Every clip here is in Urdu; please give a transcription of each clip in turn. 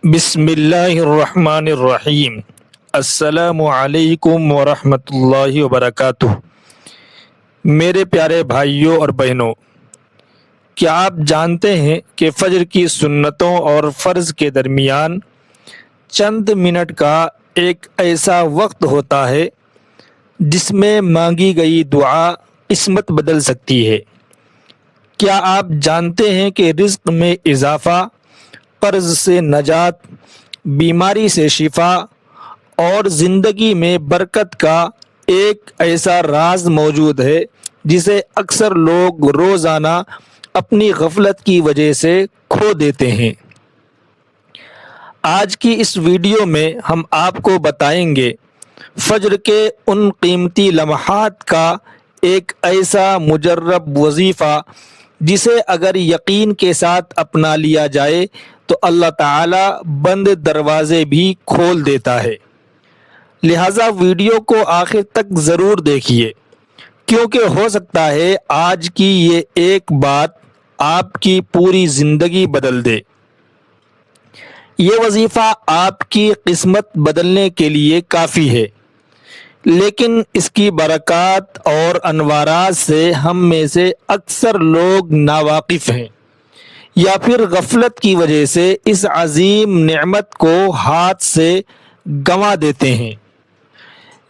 بسم اللہ الرحمن الرحیم۔ السلام علیکم ورحمۃ اللہ وبرکاتہ۔ میرے پیارے بھائیوں اور بہنوں، کیا آپ جانتے ہیں کہ فجر کی سنتوں اور فرض کے درمیان چند منٹ کا ایک ایسا وقت ہوتا ہے جس میں مانگی گئی دعا قسمت بدل سکتی ہے؟ کیا آپ جانتے ہیں کہ رزق میں اضافہ، قرض سے نجات، بیماری سے شفا اور زندگی میں برکت کا ایک ایسا راز موجود ہے جسے اکثر لوگ روزانہ اپنی غفلت کی وجہ سے کھو دیتے ہیں؟ آج کی اس ویڈیو میں ہم آپ کو بتائیں گے فجر کے ان قیمتی لمحات کا ایک ایسا مجرب وظیفہ جسے اگر یقین کے ساتھ اپنا لیا جائے تو اللہ تعالی بند دروازے بھی کھول دیتا ہے۔ لہٰذا ویڈیو کو آخر تک ضرور دیکھیے، کیونکہ ہو سکتا ہے آج کی یہ ایک بات آپ کی پوری زندگی بدل دے۔ یہ وظیفہ آپ کی قسمت بدلنے کے لیے کافی ہے، لیکن اس کی برکات اور انوارات سے ہم میں سے اکثر لوگ ناواقف ہیں یا پھر غفلت کی وجہ سے اس عظیم نعمت کو ہاتھ سے گنوا دیتے ہیں۔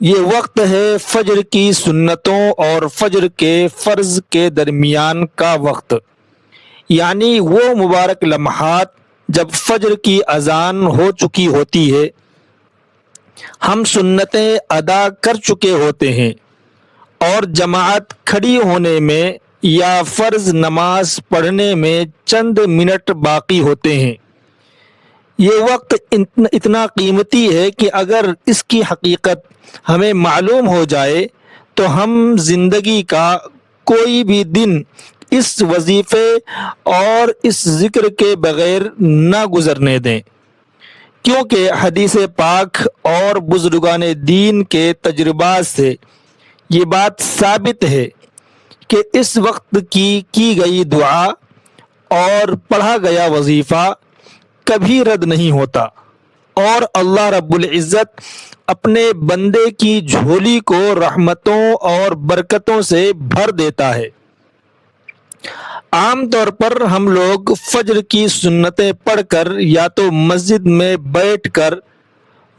یہ وقت ہے فجر کی سنتوں اور فجر کے فرض کے درمیان کا وقت، یعنی وہ مبارک لمحات جب فجر کی اذان ہو چکی ہوتی ہے، ہم سنتیں ادا کر چکے ہوتے ہیں اور جماعت کھڑی ہونے میں یا فرض نماز پڑھنے میں چند منٹ باقی ہوتے ہیں۔ یہ وقت اتنا قیمتی ہے کہ اگر اس کی حقیقت ہمیں معلوم ہو جائے تو ہم زندگی کا کوئی بھی دن اس وظیفے اور اس ذکر کے بغیر نہ گزرنے دیں، کیونکہ حدیث پاک اور بزرگان دین کے تجربات سے یہ بات ثابت ہے کہ اس وقت کی گئی دعا اور پڑھا گیا وظیفہ کبھی رد نہیں ہوتا، اور اللہ رب العزت اپنے بندے کی جھولی کو رحمتوں اور برکتوں سے بھر دیتا ہے۔ عام طور پر ہم لوگ فجر کی سنتیں پڑھ کر یا تو مسجد میں بیٹھ کر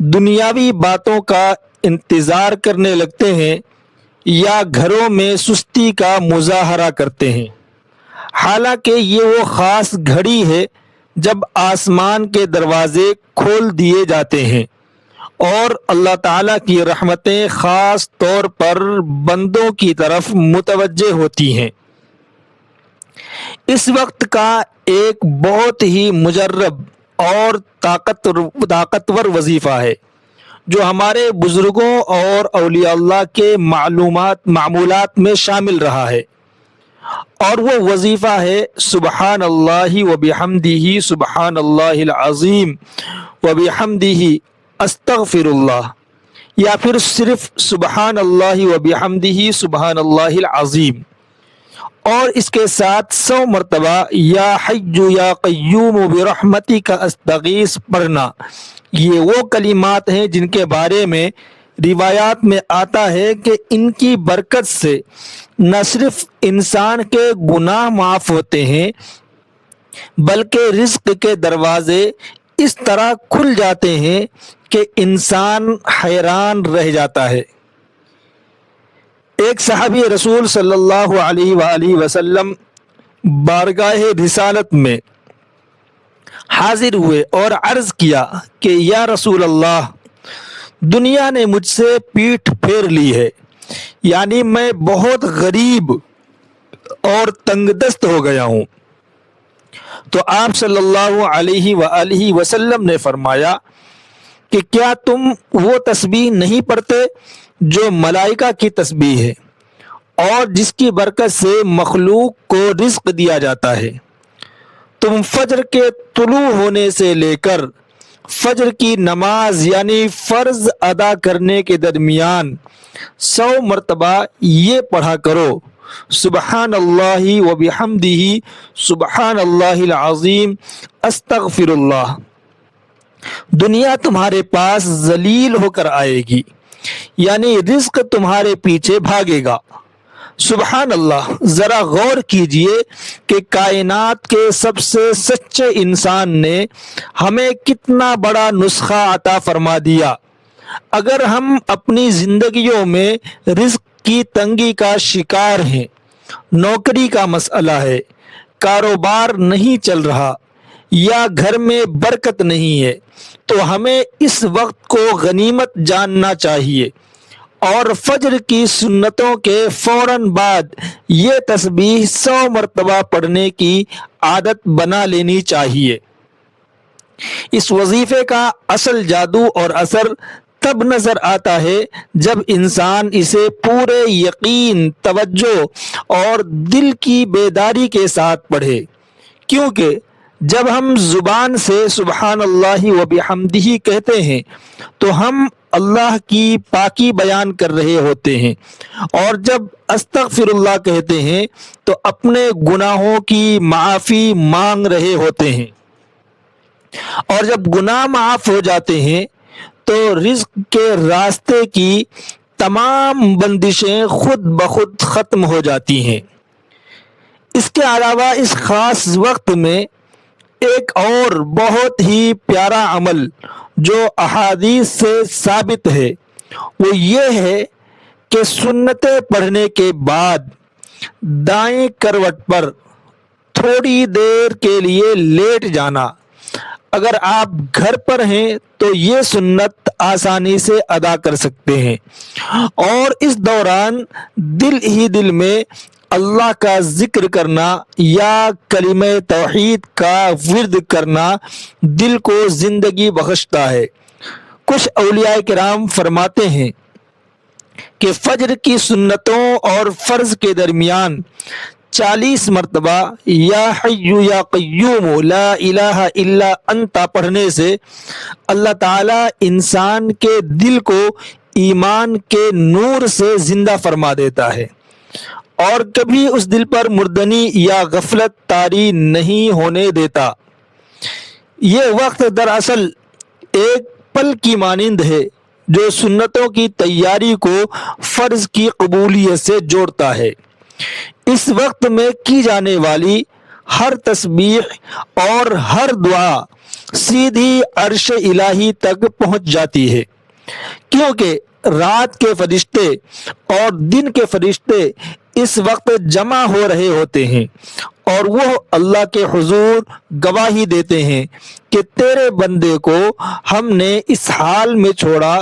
دنیاوی باتوں کا انتظار کرنے لگتے ہیں یا گھروں میں سستی کا مظاہرہ کرتے ہیں، حالانکہ یہ وہ خاص گھڑی ہے جب آسمان کے دروازے کھول دیے جاتے ہیں اور اللہ تعالیٰ کی رحمتیں خاص طور پر بندوں کی طرف متوجہ ہوتی ہیں۔ اس وقت کا ایک بہت ہی مجرب اور طاقتور وظیفہ ہے جو ہمارے بزرگوں اور اولیاء اللہ کے معمولات میں شامل رہا ہے، اور وہ وظیفہ ہے سبحان اللہ وبحمدہ سبحان اللہ العظیم وبحمدہ استغفر اللہ، یا پھر صرف سبحان اللہ وبحمدہ سبحان اللہ العظیم، اور اس کے ساتھ 100 مرتبہ یا حی یا قیوم برحمتک استغیث پڑھنا۔ یہ وہ کلمات ہیں جن کے بارے میں روایات میں آتا ہے کہ ان کی برکت سے نہ صرف انسان کے گناہ معاف ہوتے ہیں بلکہ رزق کے دروازے اس طرح کھل جاتے ہیں کہ انسان حیران رہ جاتا ہے۔ ایک صحابی رسول صلی اللہ علیہ وآلہ وسلم بارگاہ رسالت میں حاضر ہوئے اور عرض کیا کہ یا رسول اللہ، دنیا نے مجھ سے پیٹھ پھیر لی ہے، یعنی میں بہت غریب اور تنگ دست ہو گیا ہوں۔ تو آپ صلی اللہ علیہ وآلہ وسلم نے فرمایا کہ کیا تم وہ تسبیح نہیں پڑھتے جو ملائکہ کی تسبیح ہے اور جس کی برکت سے مخلوق کو رزق دیا جاتا ہے؟ تم فجر کے طلوع ہونے سے لے کر فجر کی نماز یعنی فرض ادا کرنے کے درمیان 100 مرتبہ یہ پڑھا کرو، سبحان اللہ وبحمدہ سبحان اللہ العظیم استغفر اللہ۔ دنیا تمہارے پاس ذلیل ہو کر آئے گی، یعنی رزق تمہارے پیچھے بھاگے گا۔ سبحان اللہ، ذرا غور کیجئے کہ کائنات کے سب سے سچے انسان نے ہمیں کتنا بڑا نسخہ عطا فرما دیا۔ اگر ہم اپنی زندگیوں میں رزق کی تنگی کا شکار ہیں، نوکری کا مسئلہ ہے، کاروبار نہیں چل رہا یا گھر میں برکت نہیں ہے، تو ہمیں اس وقت کو غنیمت جاننا چاہیے اور فجر کی سنتوں کے فوراً بعد یہ تسبیح 100 مرتبہ پڑھنے کی عادت بنا لینی چاہیے۔ اس وظیفے کا اصل جادو اور اثر تب نظر آتا ہے جب انسان اسے پورے یقین، توجہ اور دل کی بیداری کے ساتھ پڑھے، کیونکہ جب ہم زبان سے سبحان اللہ و بحمدہ کہتے ہیں تو ہم اللہ کی پاکی بیان کر رہے ہوتے ہیں، اور جب استغفر اللہ کہتے ہیں تو اپنے گناہوں کی معافی مانگ رہے ہوتے ہیں، اور جب گناہ معاف ہو جاتے ہیں تو رزق کے راستے کی تمام بندشیں خود بخود ختم ہو جاتی ہیں۔ اس کے علاوہ اس خاص وقت میں ایک اور بہت ہی پیارا عمل جو احادیث سے ثابت ہے وہ یہ ہے کہ سنتیں پڑھنے کے بعد دائیں کروٹ پر تھوڑی دیر کے لیے لیٹ جانا۔ اگر آپ گھر پر ہیں تو یہ سنت آسانی سے ادا کر سکتے ہیں، اور اس دوران دل ہی دل میں اللہ کا ذکر کرنا یا کلمہ توحید کا ورد کرنا دل کو زندگی بخشتا ہے۔ کچھ اولیاء کرام فرماتے ہیں کہ فجر کی سنتوں اور فرض کے درمیان 40 مرتبہ یا حی یا قیوم لا الہ الا انت پڑھنے سے اللہ تعالی انسان کے دل کو ایمان کے نور سے زندہ فرما دیتا ہے، اور کبھی اس دل پر مردنی یا غفلت طاری نہیں ہونے دیتا۔ یہ وقت دراصل ایک پل کی مانند ہے جو سنتوں کی تیاری کو فرض کی قبولیت سے جوڑتا ہے۔ اس وقت میں کی جانے والی ہر تسبیح اور ہر دعا سیدھی عرش الہی تک پہنچ جاتی ہے، کیونکہ رات کے فرشتے اور دن کے فرشتے اس وقت جمع ہو رہے ہوتے ہیں، اور وہ اللہ کے حضور گواہی دیتے ہیں کہ تیرے بندے کو ہم نے اس حال میں چھوڑا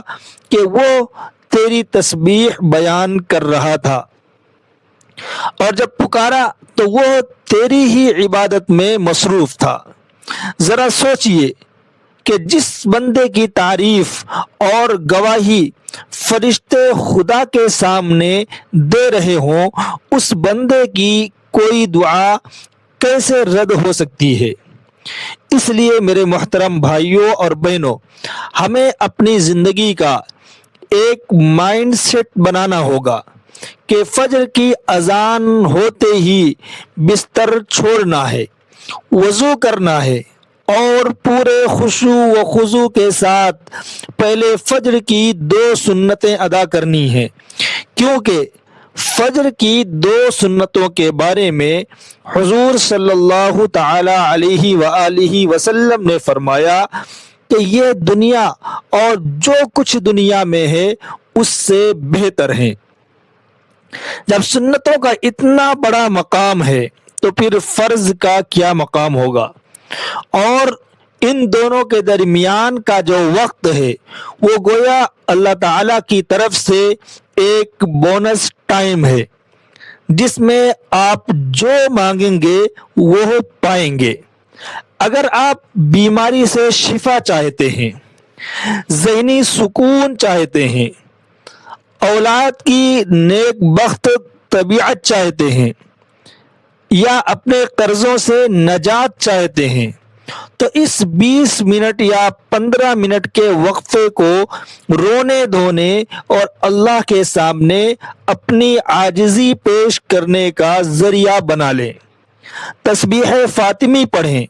کہ وہ تیری تسبیح بیان کر رہا تھا، اور جب پکارا تو وہ تیری ہی عبادت میں مصروف تھا۔ ذرا سوچئے کہ جس بندے کی تعریف اور گواہی فرشتے خدا کے سامنے دے رہے ہوں، اس بندے کی کوئی دعا کیسے رد ہو سکتی ہے؟ اس لیے میرے محترم بھائیوں اور بہنوں، ہمیں اپنی زندگی کا ایک مائنڈ سیٹ بنانا ہوگا کہ فجر کی اذان ہوتے ہی بستر چھوڑنا ہے، وضو کرنا ہے، اور پورے خشوع و خضوع کے ساتھ پہلے فجر کی 2 سنتیں ادا کرنی ہیں، کیونکہ فجر کی 2 سنتوں کے بارے میں حضور صلی اللہ تعالی علیہ وآلہ وسلم نے فرمایا کہ یہ دنیا اور جو کچھ دنیا میں ہے اس سے بہتر ہیں۔ جب سنتوں کا اتنا بڑا مقام ہے تو پھر فرض کا کیا مقام ہوگا؟ اور ان دونوں کے درمیان کا جو وقت ہے وہ گویا اللہ تعالی کی طرف سے ایک بونس ٹائم ہے، جس میں آپ جو مانگیں گے وہ پائیں گے۔ اگر آپ بیماری سے شفا چاہتے ہیں، ذہنی سکون چاہتے ہیں، اولاد کی نیک بخت طبیعت چاہتے ہیں، یا اپنے قرضوں سے نجات چاہتے ہیں، تو اس 20 منٹ یا 15 منٹ کے وقفے کو رونے دھونے اور اللہ کے سامنے اپنی عاجزی پیش کرنے کا ذریعہ بنا لیں۔ تسبیح فاطمی پڑھیں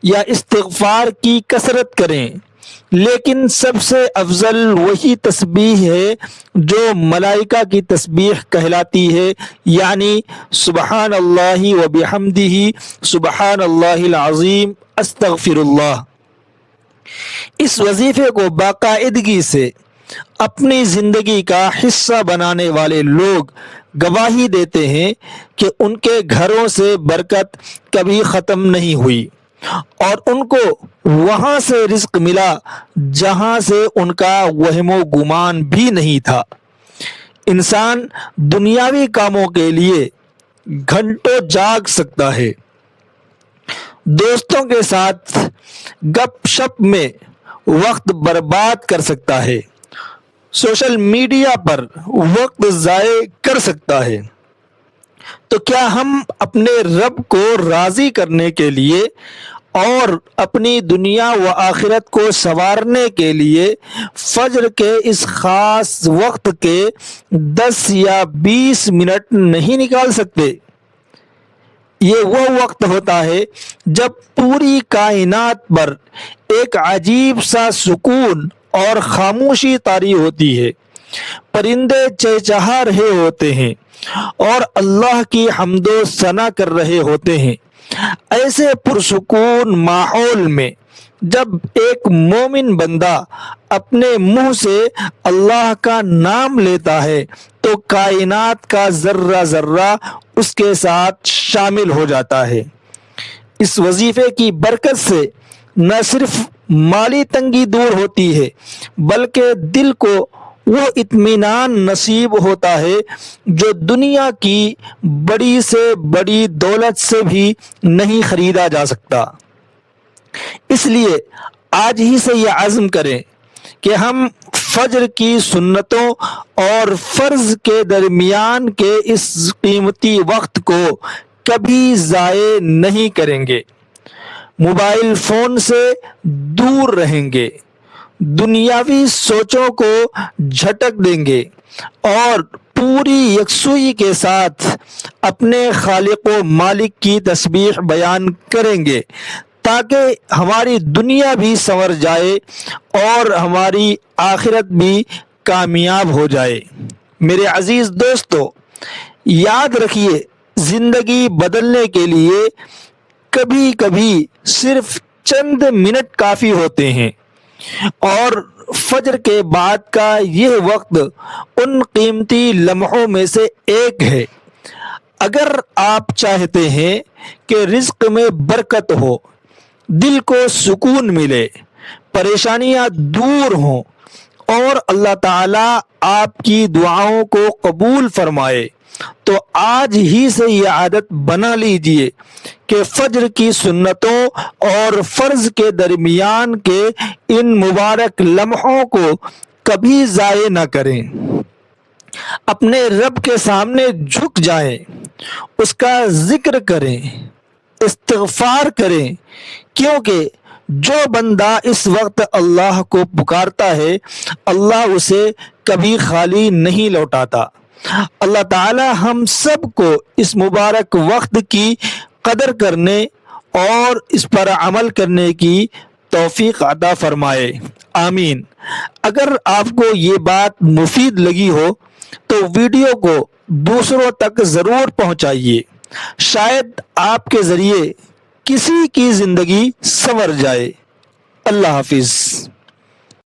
یا استغفار کی کثرت کریں لیکن سب سے افضل وہی تسبیح ہے جو ملائکہ کی تسبیح کہلاتی ہے، یعنی سبحان اللہ و بحمدہ، سبحان اللہ العظیم، استغفر اللہ۔ اس وظیفے کو باقاعدگی سے اپنی زندگی کا حصہ بنانے والے لوگ گواہی دیتے ہیں کہ ان کے گھروں سے برکت کبھی ختم نہیں ہوئی، اور ان کو وہاں سے رزق ملا جہاں سے ان کا وہم و گمان بھی نہیں تھا۔ انسان دنیاوی کاموں کے لیے گھنٹوں جاگ سکتا ہے، دوستوں کے ساتھ گپ شپ میں وقت برباد کر سکتا ہے، سوشل میڈیا پر وقت ضائع کر سکتا ہے، تو کیا ہم اپنے رب کو راضی کرنے کے لیے اور اپنی دنیا و آخرت کو سنوارنے کے لیے فجر کے اس خاص وقت کے 10 یا 20 منٹ نہیں نکال سکتے؟ یہ وہ وقت ہوتا ہے جب پوری کائنات پر ایک عجیب سا سکون اور خاموشی طاری ہوتی ہے، پرندے چہچہا رہے ہوتے ہیں اور اللہ کی حمد و ثنا کر رہے ہوتے ہیں۔ ایسے پرسکون ماحول میں جب ایک مومن بندہ اپنے منہ سے اللہ کا نام لیتا ہے تو کائنات کا ذرہ ذرہ اس کے ساتھ شامل ہو جاتا ہے۔ اس وظیفے کی برکت سے نہ صرف مالی تنگی دور ہوتی ہے بلکہ دل کو وہ اطمینان نصیب ہوتا ہے جو دنیا کی بڑی سے بڑی دولت سے بھی نہیں خریدا جا سکتا۔ اس لیے آج ہی سے یہ عزم کریں کہ ہم فجر کی سنتوں اور فرض کے درمیان کے اس قیمتی وقت کو کبھی ضائع نہیں کریں گے، موبائل فون سے دور رہیں گے، دنیاوی سوچوں کو جھٹک دیں گے اور پوری یکسوئی کے ساتھ اپنے خالق و مالک کی تسبیح بیان کریں گے تاکہ ہماری دنیا بھی سنور جائے اور ہماری آخرت بھی کامیاب ہو جائے۔ میرے عزیز دوستو، یاد رکھیے، زندگی بدلنے کے لیے کبھی کبھی صرف چند منٹ کافی ہوتے ہیں، اور فجر کے بعد کا یہ وقت ان قیمتی لمحوں میں سے ایک ہے۔ اگر آپ چاہتے ہیں کہ رزق میں برکت ہو، دل کو سکون ملے، پریشانیاں دور ہوں اور اللہ تعالی آپ کی دعاؤں کو قبول فرمائے، تو آج ہی سے یہ عادت بنا لیجئے کہ فجر کی سنتوں اور فرض کے درمیان کے ان مبارک لمحوں کو کبھی ضائع نہ کریں۔ اپنے رب کے سامنے جھک جائیں، اس کا ذکر کریں، استغفار کریں، کیونکہ جو بندہ اس وقت اللہ کو پکارتا ہے اللہ اسے کبھی خالی نہیں لوٹاتا۔ اللہ تعالی ہم سب کو اس مبارک وقت کی قدر کرنے اور اس پر عمل کرنے کی توفیق عطا فرمائے، آمین۔ اگر آپ کو یہ بات مفید لگی ہو تو ویڈیو کو دوسروں تک ضرور پہنچائیے، شاید آپ کے ذریعے کسی کی زندگی سنور جائے۔ اللہ حافظ۔